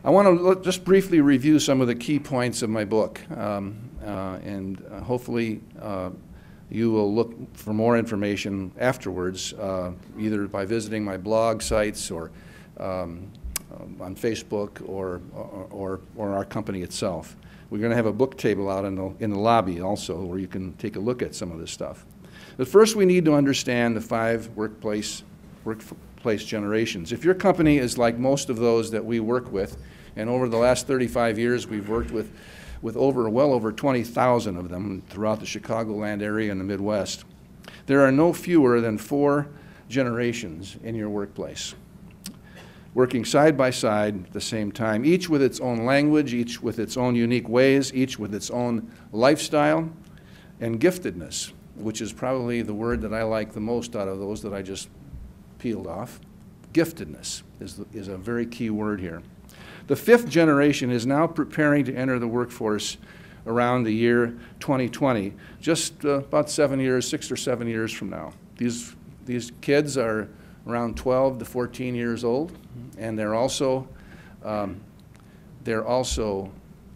I want to just briefly review some of the key points of my book, and hopefully you will look for more information afterwards, either by visiting my blog sites or on Facebook or our company itself. We're going to have a book table out in the lobby also where you can take a look at some of this stuff. But first we need to understand the 5 workplace generations. If your company is like most of those that we work with, and over the last 35 years we've worked with well over 20,000 of them throughout the Chicagoland area and the Midwest, there are no fewer than 4 generations in your workplace, working side by side at the same time, each with its own language, each with its own unique ways, each with its own lifestyle and giftedness, which is probably the word that I like the most out of those that I just peeled off. Giftedness is a very key word here. The 5th generation is now preparing to enter the workforce around the year 2020, just about 6 or 7 years from now. These kids are around 12 to 14 years old, and they're also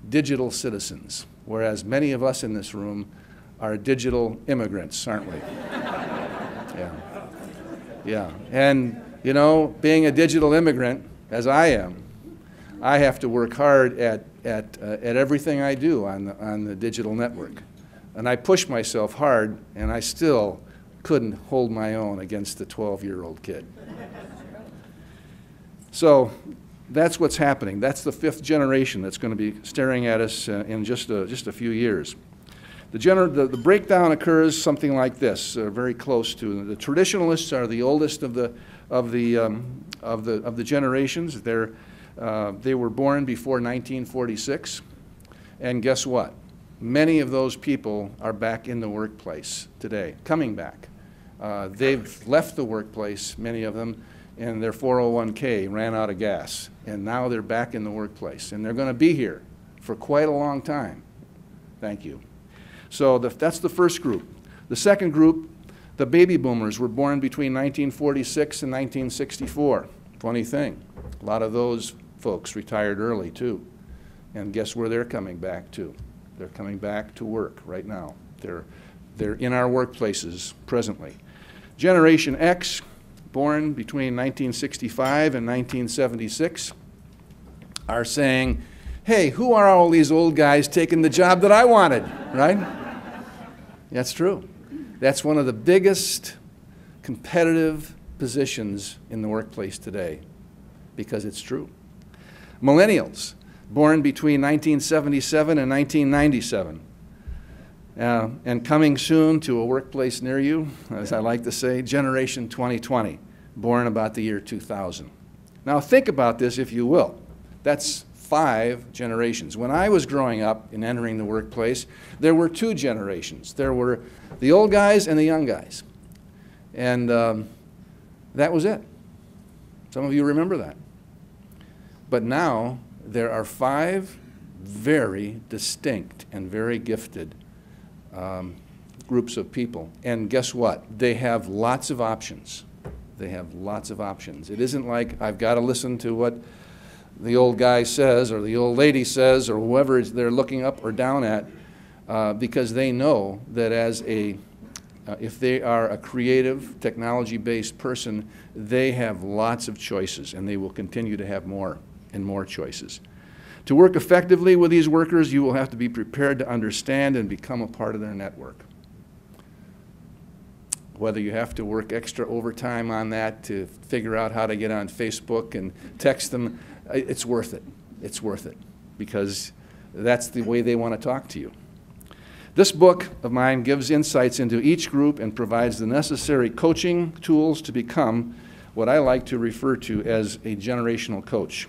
digital citizens, whereas many of us in this room are digital immigrants, aren't we? Yeah. And, you know, being a digital immigrant, as I am, I have to work hard at everything I do on the digital network. And I push myself hard, and I still couldn't hold my own against the 12-year-old kid. So that's what's happening. That's the 5th generation that's going to be staring at us in just a few years. The breakdown occurs something like this, very close to the traditionalists are the oldest of the generations. They were born before 1946, and guess what? Many of those people are back in the workplace today, coming back. They've left the workplace, many of them, and their 401k ran out of gas, and now they're back in the workplace, and they're going to be here for quite a long time. Thank you. So that's the first group. The second group, the baby boomers, were born between 1946 and 1964. Funny thing, a lot of those folks retired early too. And guess where they're coming back to? They're coming back to work right now. They're in our workplaces presently. Generation X, born between 1965 and 1976, are saying, hey, who are all these old guys taking the job that I wanted, right? That's true. That's one of the biggest competitive positions in the workplace today, because it's true. Millennials, born between 1977 and 1997, and coming soon to a workplace near you, as I like to say, Generation 2020, born about the year 2000. Now think about this, if you will. That's 5 generations. When I was growing up and entering the workplace, there were 2 generations. There were the old guys and the young guys. And that was it. Some of you remember that. But now there are 5 very distinct and very gifted groups of people. And guess what? They have lots of options. They have lots of options. It isn't like I've got to listen to what the old guy says or the old lady says or whoever they're looking up or down at, because they know that if they are a creative, technology-based person, they have lots of choices, and they will continue to have more and more choices. To work effectively with these workers, you will have to be prepared to understand and become a part of their network. Whether you have to work extra overtime on that to figure out how to get on Facebook and text them, it's worth it. It's worth it, because that's the way they want to talk to you. This book of mine gives insights into each group and provides the necessary coaching tools to become what I like to refer to as a generational coach.